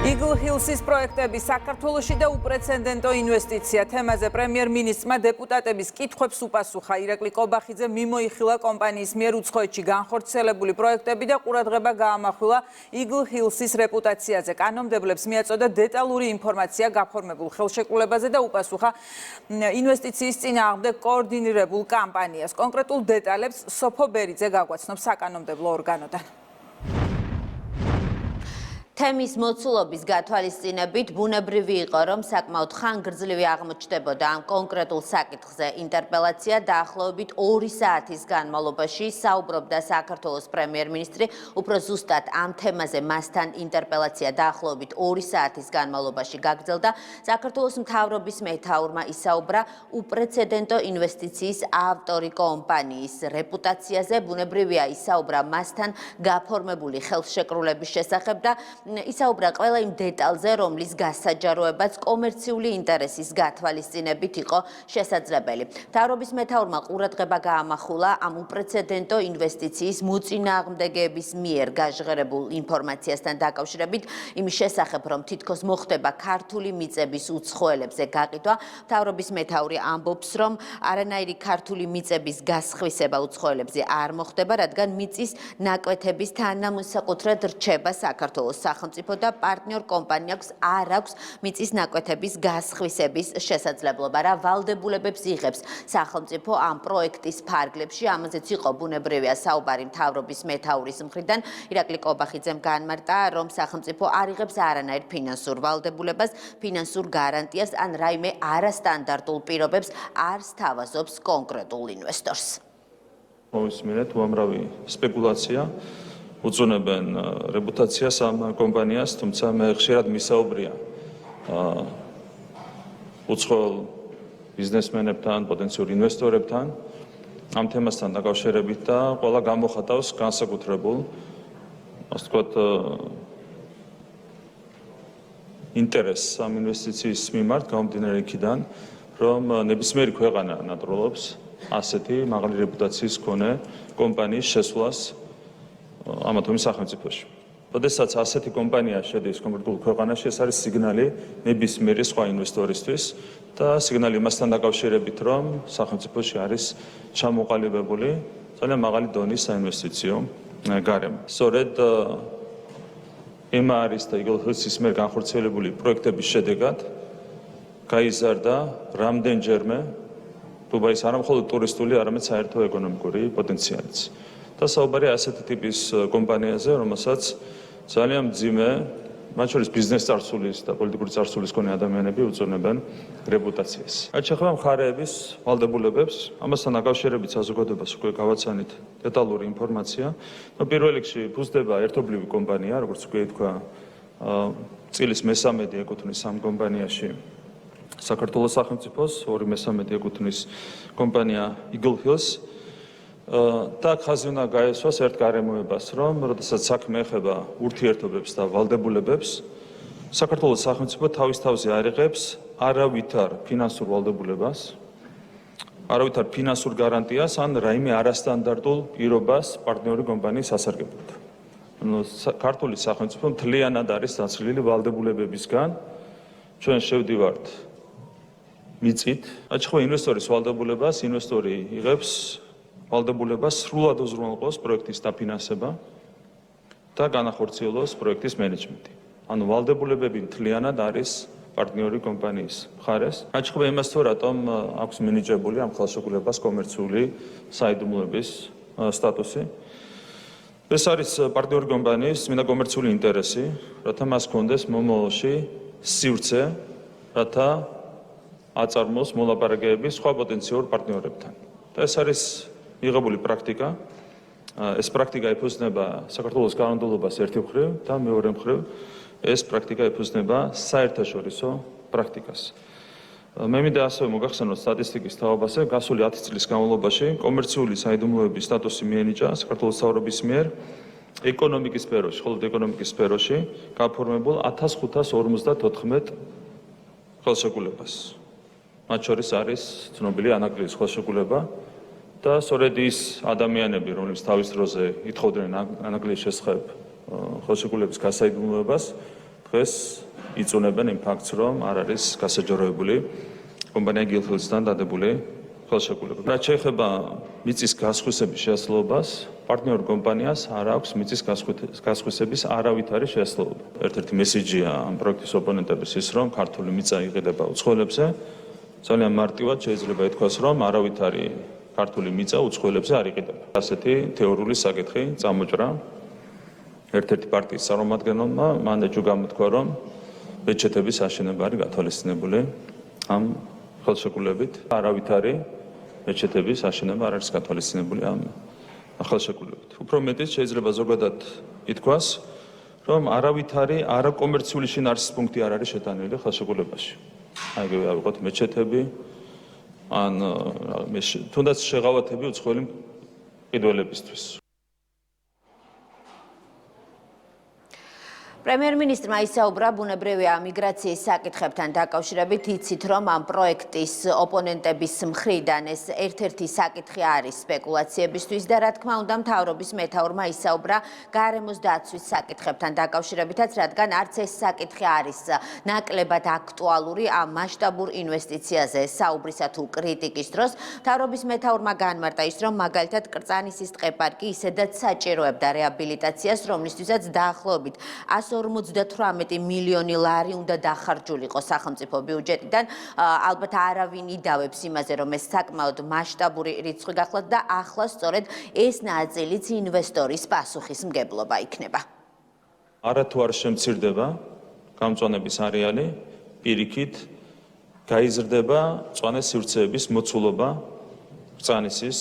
Eagle Hills-ის პროექტები საქართველოში და უპრეცედენტო ინვესტიცია თემაზე პრემიერ-მინისტრმა დეპუტატების კითხვებს უპასუხა. ირაკლი კობახიძე მიმოიხილა კომპანიის მიერ უცხოეთში განხორციელებული პროექტები და ყურადღება გაამახვილა Eagle Hills-ის რეპუტაციაზე. კანონმდებლებს მიაწოდა დეტალური ინფორმაცია გაფორმებულ ხელშეკრულებაზე და უპასუხა ინვესტიციის წინააღმდეგ კოორდინირებულ კამპანიას. კონკრეტულ დეტალებს სოფო ბერიძე გაგვაცნობს საკანონმდებლო ორგანოდან. თემის მოცულობის გათვალისწინებით ბუნებრივი იყო, რომ საკმაოდ ხანგრძლივი აღმოჩნდებოდა ამ კონკრეტულ საკითხზე. ინტერპელაცია დაახლოებით 2 საათის განმავლობაში საუბრობდა საქართველოს პრემიერ-მინისტრი, უფრო ზუსტად ამ თემაზე მასთან ინტერპელაცია დაახლოებით 2 საათის განმავლობაში გაგრძელდა. საქართველოს მთავრობის მეთაურმა ისაუბრა უპრეცედენტო ინვესტიციის ავტორი კომპანიის რეპუტაციაზე, ბუნებრივია ისაუბრა მასთან გაფორმებული ხელშეკრულების შესახებ და ისაუბრა ყველა იმ დეტალზე, რომლის გასაჯაროებაც კომერციული ინტერესის გათვალისწინებით იყო შესაძლებელი. მთავრობის მეთაურმა ყურადღება გაამახვილა ამ უპრეცედენტო ინვესტიციის მოწინააღმდეგეების მიერ გაჟღერებულ ინფორმაციასთან დაკავშირებით, იმის შესახებ, რომ თითქოს მოხდება ქართული მიწების უცხოელებზე გაყიდვა. მთავრობის მეთაური ამბობს, რომ არანაირი ქართული მიწების გასხვისება უცხოელებზე არ მოხდება, რადგან მიწის ნაკვეთების თანამოსაკუთრედ რჩება საქართველოს სახელმწიფო და პარტნიორ კომპანიებს არ აქვს მიწის ნაკვეთების გასხვისების შესაძლებლობა. რა ვალდებულებებს იღებს სახელმწიფო ამ პროექტის ფარგლებში, ამაზეც იყო ბუნებრივია საუბარი მთავრობის მეთაურის მხრიდან. ირაკლი კობახიძემ განმარტა, რომ სახელმწიფო არ იღებს არანაირ ფინანსურ ვალდებულებას, ფინანსურ გარანტიას ან რაიმე არასტანდარტულ პირობებს არ სთავაზობს კონკრეტულ ინვესტორს. მოვისმინეთ უამრავი სპეკულაცია. უწუნებენ რეპუტაციას ამ კომპანიას, თუმცა მე ხშირად მისაუბრია უცხოელ ბიზნესმენებთან, პოტენციურ ინვესტორებთან ამ თემასთან დაკავშირებით და ყველა გამოხატავს განსაკუთრებულ, ასე ვთქვათ, ინტერესს ამ ინვესტიციის მიმართ გამომდინარე იქიდან, რომ ნებისმიერი ქვეყანა ნატროლობს ასეთი მაღალი რეპუტაციის მქონე კომპანიის შესვლას ამა თუ იმ სახელმწიფოში. როდესაც ასეთი კომპანია შედის კონკრეტულ ქვეყანაში, ეს არის სიგნალი ნებისმიერი სხვა ინვესტორისთვის და სიგნალი იმასთან დაკავშირებით, რომ სახელმწიფოში არის ჩამოყალიბებული ძალიან მაღალი დონის საინვესტიციო გარემო. სწორედ ემა არის და Eagle Hills-ის მიერ განხორციელებული პროექტების შედეგად გაიზარდა რამდენჯერმე დუბაის არამხოლოდ ტურისტული, არამედ საერთო ეკონომიკური პოტენციალიც. და საუბარია ასეთი ტიპის კომპანიაზე, რომელსაც ძალიან მძიმე, მათ შორის ბიზნეს წარსულის და პოლიტიკური წარსულის მქონე ადამიანები უწუნებენ რეპუტაციას. რაც შეეხება მხარეების ვალდებულებებს, ამასთან დაკავშირებით საზოგადოებას უკვე გავაცანით დეტალური ინფორმაცია. პირველ რიგში ფუძდება ერთობლივი კომპანია, როგორც უკვე თქვა, წილის 13 ეკუთვნის ამ კომპანიაში საქართველოს სახელმწიფოს, 2/13 ეკუთვნის კომპანია Eagle Hills. და ხაზი უნდა გაესვას ერთ გარემოებას, რომ როდესაც საქმე ეხება ურთიერთობებს და ვალდებულებებს, საქართველოს სახელმწიფო თავის თავზე არ იღებს არავითარ ფინანსურ ვალდებულებას, არავითარ ფინანსურ გარანტიას ან რაიმე არასტანდარტულ პირობას პარტნიორი კომპანიის ასარგებლოდ. ქართული სახელმწიფო მთლიანად არის დაცლილი ვალდებულებებისგან. ჩვენ შევდივართ მიწით, რაც შეეხება ინვესტორის ვალდებულებას, ინვესტორი იღებს ვალდებულებას სრულად უზრუნველყოს პროექტის დაფინანსება და განახორციელოს პროექტის მენეჯმენტი. ანუ ვალდებულებები მთლიანად არის პარტნიორი კომპანიის მხარეს. რაც შეეხება იმას, თუ რატომ აქვს მინიჭებული ამ ხელშეკრულებას კომერციული საიდუმლოების სტატუსი. ეს არის პარტნიორი კომპანიის წმინდა კომერციული ინტერესი, რათა მას ჰქონდეს მომავალში სივრცე, რათა აწარმოოს მოლაპარაკებები სხვა პოტენციურ პარტნიორებთან. და ეს არის მიღებული პრაქტიკა. ეს პრაქტიკა ეფუძნება საქართველოს კანონმდებლობას ერთი მხრივ და მეორე მხრივ ეს პრაქტიკა ეფუძნება საერთაშორისო პრაქტიკას. მე მინდა ასევე მოგახსენოთ სტატისტიკის თაობაზე, გასული 10 წლის განმავლობაში კომერციული საიდუმლოების სტატუსი მიენიჭა საქართველოს მთავრობის მიერ ეკონომიკის სფეროში, მხოლოდ ეკონომიკის სფეროში გაფორმებულ 1554 ხელშეკრულებას. მათ შორის არის ცნობილი ანაკლის ხელშეკრულება და სწორედ ის ადამიანები, რომლებიც თავის დროზე ითხოვდნენ ანაკლის შესახებ ხელშეკრულების გასაიდუმლოებას, დღეს იწუნებენ იმ ფაქტს, რომ არ არის გასაჯაროებული კომპანია გილფილდსთან დადებული ხელშეკრულება. რაც შეეხება მიწის გასხვისების შესაძლებლობას, პარტნიორ კომპანიას არ აქვს მიწის გასხვისების არავითარი შესაძლებლობა. ერთ-ერთი მესიჯია ამ პროექტის ოპონენტების ის, რომ ქართული მიწა იყიდება უცხოელებზე. ძალიან მარტივად შეიძლება ითქვას, რომ არავითარი ქართული მიწა უცხოელებზე არ იყიდება. ასეთი თეორიული საკითხი წამოჭრა ერთ-ერთი პარტიის წარმომადგენელმა მან ეჭვ გამოთქვა, რომ მეჩეთების აშენება არის გათვალისწინებული ამ ხელშეკრულებით. არავითარი მეჩეთების აშენება არ არის გათვალისწინებული ამ ხელშეკრულებით. უფრო მეტიც შეიძლება ზოგადად ითქვას, რომ არავითარი არაკომერციული შინაარსის პუნქტი არ არის შეტანილი ხელშეკრულებაში. აიგივე ავიღოთ მეჩეთები, ან თუნდაც შეღავათები უცხოელი მყიდველებისთვის. პრემიერ-მინისტრმა ისაუბრა ბუნებრივი მიგრაციის საკითხებთან დაკავშირებით, იცით, რომ ამ პროექტის ოპონენტების მხრიდან ეს ერთ-ერთი საკითხი არის სპეკულაციებისთვის და რა თქმა უნდა მთავრობის მეთაურმა ისაუბრა გარემოს დაცვის საკითხებთან დაკავშირებითაც, რადგან არც ეს საკითხი არის ნაკლებად აქტუალური ამ მასშტაბურ ინვესტიციაზე საუბრისა თუ კრიტიკის დროს. მთავრობის მეთაურმა განმარტა ის, რომ მაგალითად კრწანისის ტყეპარკი ისედაც საჭიროებდა რეაბილიტაციას, რომლისთვისაც დაახლოებით 158 მილიონი ლარი უნდა დახარჯულიყო სახელმწიფო ბიუჯეტიდან. ალბათ არავინ იდავებს იმაზე, რომ ეს საკმაოდ მასშტაბური რიცხვი გახლავთ და ახლა სწორედ ეს ნაწილიც ინვესტორის პასუხისმგებლობა იქნება. არათუ არ შემცირდება გამწვანების არეალი, პირიქით გაიზრდება მწვანე სივრცეების მოცულობა კრწანისის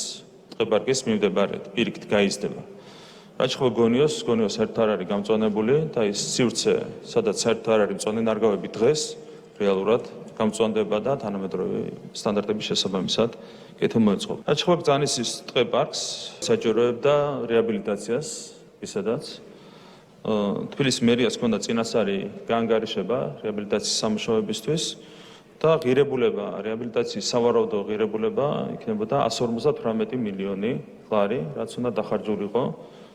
ტყეპარკის მიმდებარედ, პირიქით გაიზრდება. რაც ხდება გონიოს საერთოდ არ არის გამწვანებული და ის სივრცე, სადაც საერთოდ არ არის მწვანე ნარგავები დღეს რეალურად გამწვანდება და თანამედროვე სტანდარტების შესაბამისად კეთილ მოეწყობა. რაც ხდება კრწანისის ტყეპარკს საჭიროებდა რეაბილიტაციას, ისედაც თბილისის მერიას ჰქონდა წინასწარი გაანგარიშება რეაბილიტაციის სამუშაოებისთვის და ღირებულება, რეაბილიტაციის სავარაუდო ღირებულება იქნებოდა 158 მილიონი ლარი, რაც უნდა დახარჯულიყო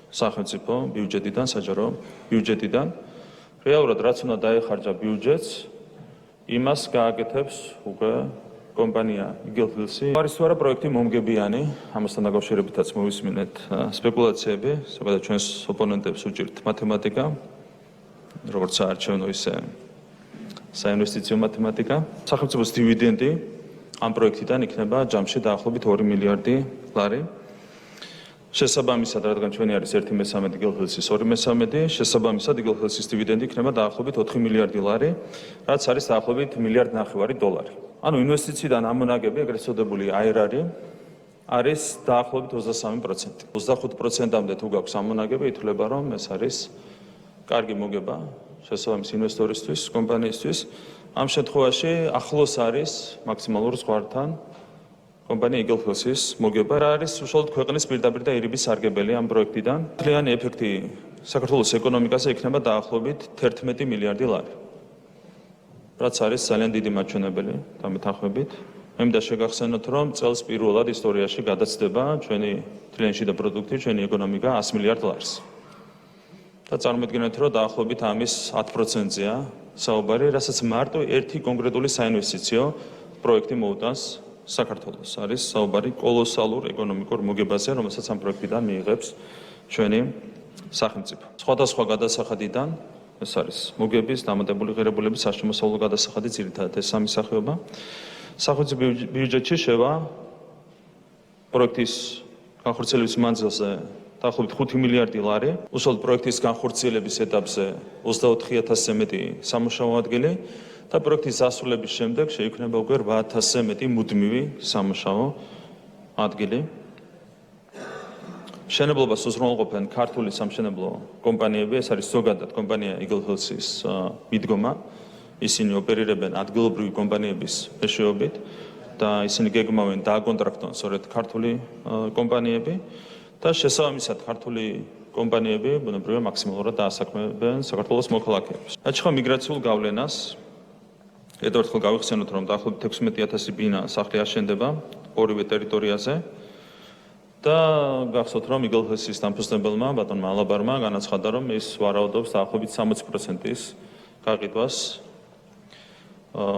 სახელმწიფო ბიუჯეტიდან, საჯარო ბიუჯეტიდან. რეალურად რაც უნდა დაეხარჯა ბიუჯეტს, იმას გააკეთებს უკვე კომპანია იგილფილდსი. არის თუ არა პროექტი მომგებიანი, ამასთან დაკავშირებითაც მოვისმინეთ სპეკულაციები, ზოგადად ჩვენს ოპონენტებს უჭირთ მათემატიკა, როგორც საარჩევნო ისე საინვესტიციო მათემატიკა. სახელმწიფოს დივიდენდი ამ პროექტიდან იქნება ჯამში დაახლოებით 2 მილიარდი ლარი. შესაბამისად, რადგან ჩვენი არის 1/3 იგილფილდსის 2/3, შესაბამისად იგილფილდსის დივიდენდი იქნება დაახლოებით 4 მილიარდი ლარი, რაც არის დაახლოებით 1,5 მილიარდი დოლარი. ანუ ინვესტიციიდან ამონაგები, ეგრეთ წოდებული IRR არის დაახლოებით 23%. 25%-მდე თუ გაქვს ამონაგები, ითვლება, რომ ეს არის კარგი მოგება შესაბამის ინვესტორისთვის, კომპანიისთვის. ამ შემთხვევაში ახლოს არის მაქსიმალურ ზღვართან კომპანია იგილფილდსის მოგება. რა არის უშუალოდ ქვეყნის პირდაპირ და ირიბის სარგებელი ამ პროექტიდან. მთლიანი ეფექტი საქართველოს ეკონომიკაზე იქნება დაახლოებით 11 მილიარდი ლარი. რაც არის ძალიან დიდი მაჩვენებელი დამეთანხმებით. მე მინდა შეგახსენოთ, რომ წელს პირველად ისტორიაში გადაცდება ჩვენი მთლიანი შიდა პროდუქტი, ჩვენი ეკონომიკა 100 მილიარდ ლარს. და წარმოიდგინეთ, რომ დაახლოებით ამის 10%-ზეა საუბარი, რასაც მარტო ერთი კონკრეტული საინვესტიციო პროექტი მოუტანს საქართველოს. არის საუბარი კოლოსალურ ეკონომიკურ მოგებაზე, რომელსაც ამ პროექტიდან მიიღებს ჩვენი სახელმწიფო. სხვადასხვა გადასახადიდან ეს არის მოგების, დამატებული ღირებულების, საშემოსავლო გადასახადი ძირითადად ეს სამი სახეობა. სახელმწიფო ბიუჯეტში შევა პროექტის განხორციელების მანძილზე დაახლოებით 5 მილიარდი ლარი. უშუალოდ პროექტის განხორციელების ეტაპზე 24,000-ზე მეტი სამუშაო ადგილი და პროექტის დასრულების შემდეგ შეიქმნება უკვე 8,000-ზე მეტი მუდმივი სამუშაო ადგილი. მშენებლობას უზრუნველყოფენ ქართული სამშენებლო კომპანიები, ეს არის ზოგადად კომპანია იგილფილდსის მიდგომა. ისინი ოპერირებენ ადგილობრივი კომპანიების მეშვეობით და ისინი გეგმავენ დააკონტრაქტონ სწორედ ქართული კომპანიები და შესაბამისად ქართული კომპანიები ბუნებრივია მაქსიმალურად დაასაქმებენ საქართველოს მოქალაქეებს. რაც ხდება მიგრაციულ გავლენას, ერთერთხელ გავიხსენოთ, რომ დაახლოებით 16,000 ბინა სახლი აშენდება ორივე ტერიტორიაზე და გახსოვთ, რომ იგილფილდსის დამფუძნებელმა ბატონმა ალაბარმა განაცხადა, რომ ის ვარაუდობს დაახლოებით 60%-ის გაყიდვას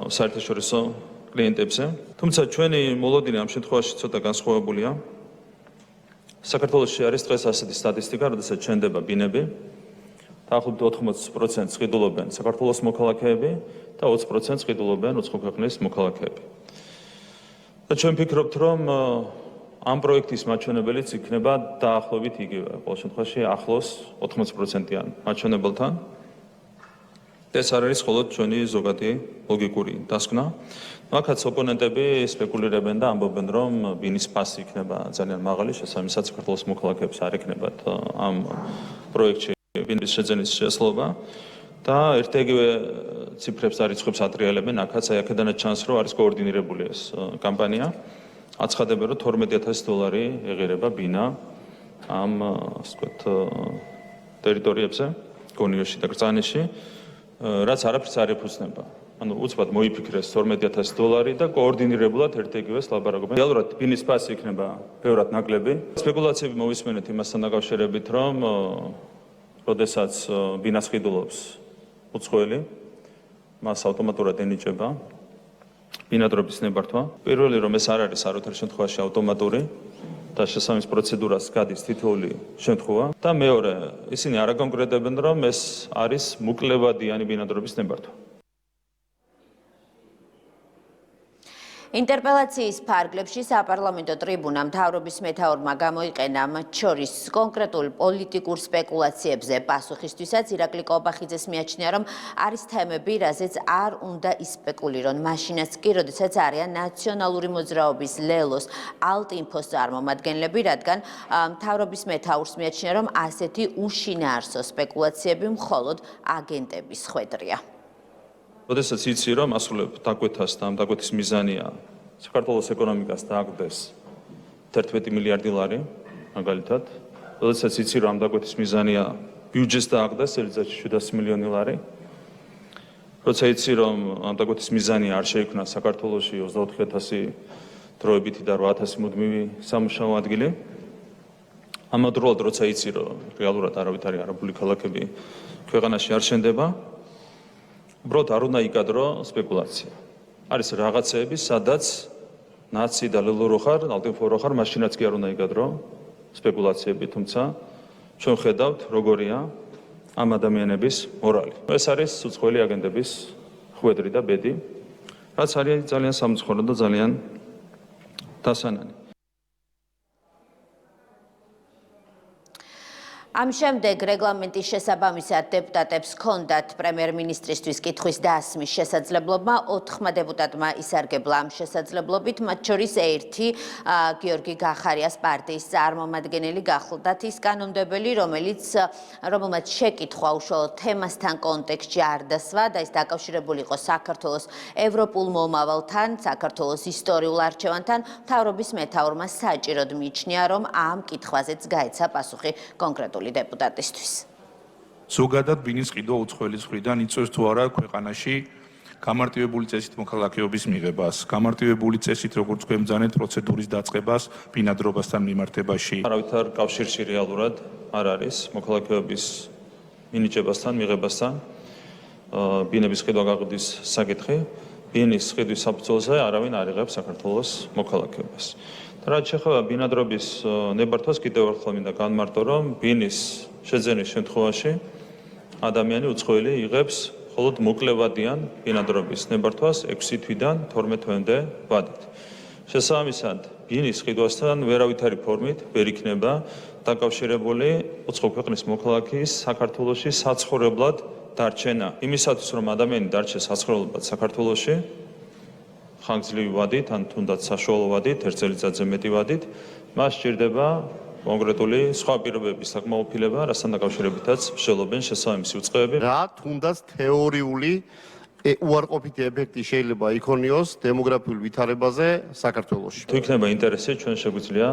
საერთაშორისო კლიენტებზე. თუმცა ჩვენი მოლოდინი ამ შემთხვევაში ცოტა განსხვავებულია. საქართველოში არის დღეს ასეთი სტატისტიკა, როდესაც ჩნდება ბინები, დაახლოებით 80% ყიდულობენ საქართველოს მოქალაქეები და 20% ყიდულობენ უცხო ქვეყნის მოქალაქეები. და ჩვენ ვფიქრობთ, რომ ამ პროექტის მაჩვენებელიც იქნება დაახლოებით იგივე, ყოველ შემთხვევაში ახლოს 80%-იან მაჩვენებელთან. ეს არ არის მხოლოდ ჩვენი ზოგადი ლოგიკური დასკვნა. აქაც ოპონენტები სპეკულირებენ და ამბობენ, რომ ბინის ფასი იქნება ძალიან მაღალი, შესაბამისად საქართველოს მოქალაქეებს არ ექნებათ ამ პროექტში ბინის შეძენის შესაძლებლობა და ერთ-ეგივე ციფრებს და რიცხვებს ატრიალებენ, აქაც აი აქედანაც ჩანს, რომ არის კოორდინირებული ეს კამპანია. აცხადებენ, რომ $12,000 ეღირება ბინა ამ ასე ვთქვათ ტერიტორიებზე, გონიოში და კრწანისში, რაც არაფერს არ ეფუძნება. ანუ უცბად მოიფიქრეს $12,000 და კოორდინირებულად ერთ-ეგივეს ლაპარაკობენ. რეალურად ბინის ფასი იქნება ბევრად ნაკლები. სპეკულაციები მოვისმენთ იმასთან დაკავშირებით, რომ როდესაც ბინას ყიდულობს უცხოელი, მას ავტომატურად ენიჭება ბინადრობის ნებართვა. პირველი რომ ეს არ არის არათარ შემთხვევაში ავტომატური და შესაბამის პროცედურას გადის თითოეული შემთხვევა და მეორე ისინი არ აკონკრეტებენ, რომ ეს არის მუკლებადიანი ბინადრობის ნებართვა. ინტერპელაციის ფარგლებში საპარლამენტო ტრიბუნამ მთავრობის მეთაურმა გამოიყენა მათ შორის კონკრეტულ პოლიტიკურ სპეკულაციებზე პასუხისთვისაც ირაკლი კობახიძეს მიაჩნია, რომ არის თემები, რაზეც არ უნდა ისპეკულირონ, მაშინაც კი, როდესაც არიან ნაციონალური მოძრაობის ლელოს ალტინფოს წარმომადგენლები, რადგან მთავრობის მეთაურს მიაჩნია, რომ ასეთი უშინაარსო სპეკულაციები მხოლოდ აგენტების ხვედრია. როდესაც იცი, რომ ასრულებ დაკვეთას და ამ დაკვეთის მიზანია საქართველოს ეკონომიკას დააგდეს 11 მილიარდი ლარი, მაგალითად, როდესაც იცი, რომ ამ დაკვეთის მიზანია ბიუჯეტს დააგდეს წელიწადში 700 მილიონი ლარი, როცა იცი, რომ ამ დაკვეთის მიზანია არ შეიქმნა საქართველოში 24,000 დროებითი და 8,000 მუდმივი სამუშაო ადგილი, ამავდროულად როცა იცი, რომ რეალურად არავითარი არაბული ქალაქები ქვეყანაში არ შენდება, უბრალოდ არ უნდა იკადრო სპეკულაცია. არის რაღაცეები, სადაც ნაცი და ლელო რო ხარ, ალტინფო რო ხარ, მაშინაც კი არ უნდა იკადრო სპეკულაციები, თუმცა ჩვენ ხედავთ, როგორია ამ ადამიანების მორალი. ეს არის უცხოელი აგენტების ხვედრი და ბედი, რაც არის ძალიან სამწუხარო და ძალიან დასანანი. ამ შემდეგ რეგლამენტის შესაბამისად დეპუტატებს ჰქონდათ პრემიერ-მინისტრისთვის კითხვის დასმის შესაძლებლობა, 4 დეპუტატმა ისარგებლა ამ შესაძლებლობით, მათ შორის ერთი გიორგი გახარიას პარტიის წარმომადგენელი გახლდათ ის კანონმდებელი, რომელმაც შეკითხვა უშუალოდ თემასთან კონტექსტში არ დასვა და ის დაკავშირებული იყო საქართველოს ევროპულ მომავალთან, საქართველოს ისტორიულ არჩევანთან, მთავრობის მეთაურმა საჭიროდ მიიჩნია, რომ ამ კითხვაზეც გაეცა პასუხი კონკრეტული დეპუტატისთვის. ზოგადად ბინის ყიდვა უცხოელის მხრიდან იწვევს თუ არა ქვეყანაში გამარტივებული წესით მოქალაქეობის მიღებას, გამარტივებული წესით როგორც გვემბრძანეთ პროცედურის დაწყებას ბინადრობასთან მიმართებაში. არავითარ კავშირში რეალურად არ არის მოქალაქეობის მინიჭებასთან, მიღებასთან, ბინების ყიდვა გაყიდვის საკითხი. ბინის ყიდვის საფუძველზე არავინ არ იღებს საქართველოს მოქალაქეობას. რაც შეეხება ბინადრობის ნებართვას, კიდევ ერთხელ მინდა განმარტო, რომ ბინის შეძენის შემთხვევაში ადამიანი უცხოელი იღებს მხოლოდ მოკლებადიან ბინადრობის ნებართვას 6 თვიდან 12 თვემდე ვადით. შესაბამისად, ბინის ყიდვასთან ვერავითარი ფორმით ვერ იქნება დაკავშირებული უცხო ქვეყნის მოქალაქის საქართველოში საცხოვრებლად დარჩენა. იმისათვის, რომ ადამიანი დარჩეს საცხოვრებლად საქართველოში, ხანგრძლივი ვადით, ან თუნდაც საშუალო ვადით, 1 წელიწადზე მეტი ვადით, მას სჭირდება კონკრეტული სხვა პირობების საკმაყოფილება, რასთან დაკავშირებითაც მსჯელობენ შესაბამისი უწყებები. რა თუნდაც თეორიული უარყოფითი ეფექტი შეიძლება იქონიოს დემოგრაფიულ ვითარებაზე საქართველოში. თუ იქნება ინტერესი, ჩვენ შეგვიძლია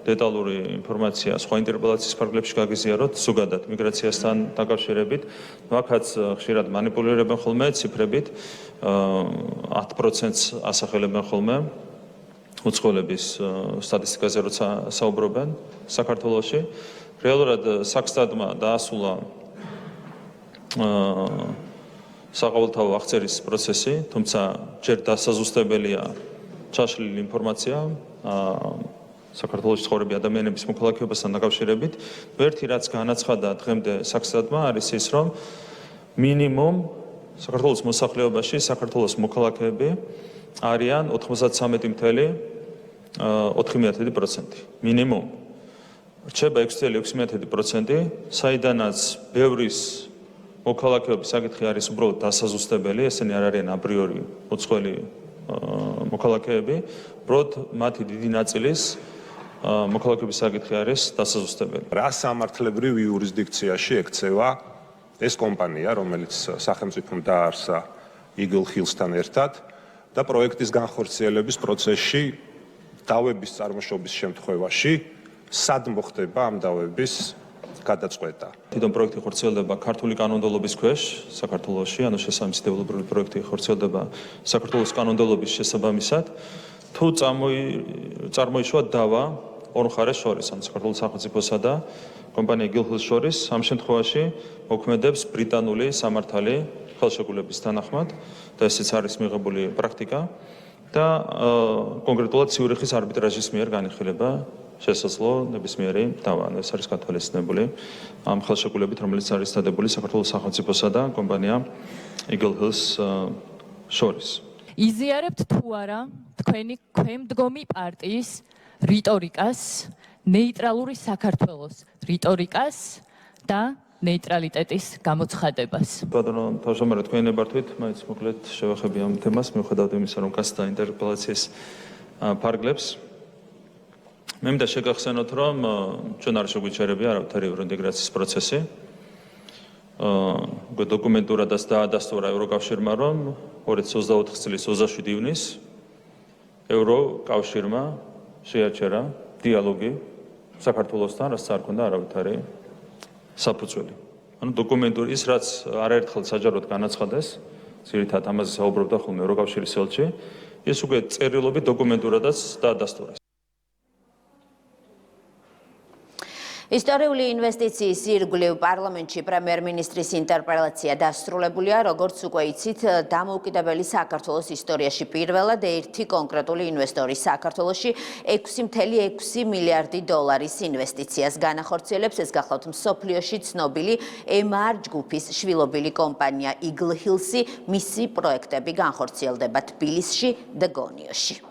დეტალური ინფორმაცია სხვა ინტერპელაციის ფარგლებში გაგიზიაროთ, ზოგადად მიგრაციასთან დაკავშირებით. აქაც ხშირად მანიპულირებენ ხოლმე ციფრებით, 10%-ს ასახელებენ ხოლმე უცხოელების სტატისტიკაზე, როცა საუბრობენ საქართველოში. რეალურად საქსტადმა დაასულა საყოველთაო აღწერის პროცესი, თუმცა ჯერ დასაზუსტებელია ჩაშლილი ინფორმაცია საქართველოს ცხოვრები ადამიანების მოქალაქეობასთან დაკავშირებით. ერთი რაც განაცხადა დღემდე საქსადმა არის ის, რომ მინიმუმ საქართველოს მოსახლეობაში საქართველოს მოქალაქეები არიან 93.4%. მინიმუმ. რჩება 6.6%, საიდანაც ბევრის მოქალაქეობის საკითხი არის უბრალოდ დასაზუსტებელი, ესენი არ არიან აპრიორი მოწყვლელი მოქალაქეები, უბრალოდ მათი დიდი ნაწილის მოქალაქეობის საკითხი არის დასაზუსტებელი. რა სამართლებრივ იურისდიქციაში ექცევა ეს კომპანია, რომელიც სახელმწიფომ დაარსა Eagle Hills-თან ერთად და პროექტის განხორციელების პროცესში დავების წარმოშობის შემთხვევაში სად მოხდება ამ დავების გადაწყვეტა. თვითონ პროექტი ხორციელდება ქართული კანონმდებლობის ქვეშ საქართველოში, ანუ შესაბამისდებლობრივი პროექტი ხორციელდება საქართველოს კანონმდებლობის შესაბამისად. თუ წარმოიშვა დავა ორ მხარეს შორის, ანუ საქართველოს სახელმწიფოსა და კომპანია Eagle Hills შორის, ამ შემთხვევაში მოქმედებს ბრიტანული სამართალი ხელშეკრულების თანახმად და ესეც არის მიღებული პრაქტიკა და კონკრეტულად ციურიხის არბიტრაჟის მიერ განიხილება შესაძლო ნებისმიერი დავა. ეს არის გათვალისწინებული ამ ხელშეკრულებით, რომელიც არის დადებული საქართველოს სახელმწიფოსა და კომპანია Eagle Hills შორის. იზიარებთ თუ არა თქვენი ქვემდგომი პარტიის რიტორიკას, ნეიტრალური საქართველოს რიტორიკას და ნეიტრალიტეტის გამოცხადებას. ბატონო თავმჯდომარე, თქვენი ნებართვით, მაინც მოკლედ შევახები ამ თემას, მიუხედავად იმისა, რომ გასცდა ინტერპელაციის ფარგლებს. მე მინდა შეგახსენოთ, რომ ჩვენ არ შეგვიჩერებია არავითარი ევროინტეგრაციის პროცესი. დოკუმენტურადაც დაადასტურა ევროკავშირმა, რომ 2024 წლის 27 ივნისს ევროკავშირმა შეაჩერა დიალოგი საქართველოსთან, რაც არ ქონდა არავითარი საფუძველი. ანუ დოკუმენტური ის, რაც არაერთხელ საჯაროდ განაცხადეს, ძირითადად ამაზე საუბრობდა ხოლმე ევროკავშირის ელჩი, ის უკვე წერილობით დოკუმენტურადაც დაადასტურეს. ისტორიული ინვესტიციის ირგვლივ პარლამენტში პრემიერ-მინისტრის ინტერპელაცია დასრულებულია, როგორც უკვე იცით, დამოუკიდებელი საქართველოს ისტორიაში პირველად ერთი კონკრეტული ინვესტორი საქართველოში 6.6 მილიარდი დოლარის ინვესტიციას განახორციელებს. ეს გახლავთ მსოფლიოში ცნობილი MR ჯგუფის შვილობილი კომპანია Eagle Hills-ი, მისი პროექტები განხორციელდება თბილისში და გონიოში.